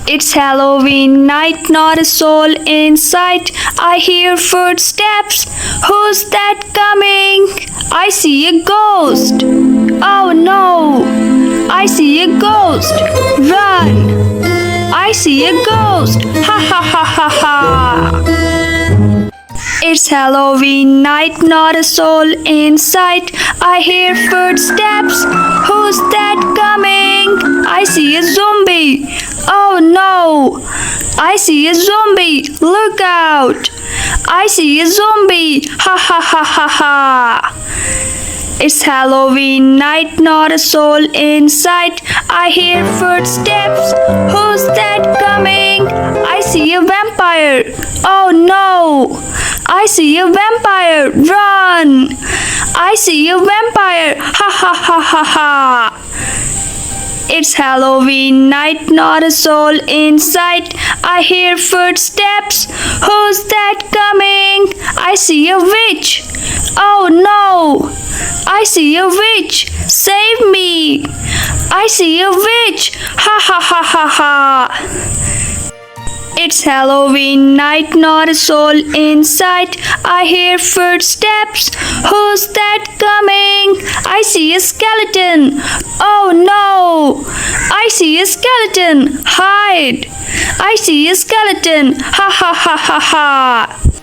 It's Halloween night, not a soul in sight. I hear footsteps. Who's that coming? I see a ghost. Oh no! I see a ghost. Run! I see a ghost. Ha ha ha ha ha! It's Halloween night, not a soul in sight. I hear footsteps. Who's that coming? I see a zombie. Oh no! I see a zombie. Look out! I see a zombie. Ha ha ha ha ha! It's Halloween night, not a soul in sight. I hear footsteps. Who's that coming? I see a vampire. Oh no! I see a vampire. Run! I see a vampire. Ha ha ha ha ha! It's Halloween night, not a soul in sight. I hear footsteps. Who's that coming? I see a witch. Oh no! I see a witch. Save me! I see a witch. Ha ha ha ha ha! It's Halloween night, not a soul in sight. I hear footsteps. Who's that coming? I see a skeleton. Oh no! I see a skeleton. Hide! I see a skeleton. Ha ha ha ha ha!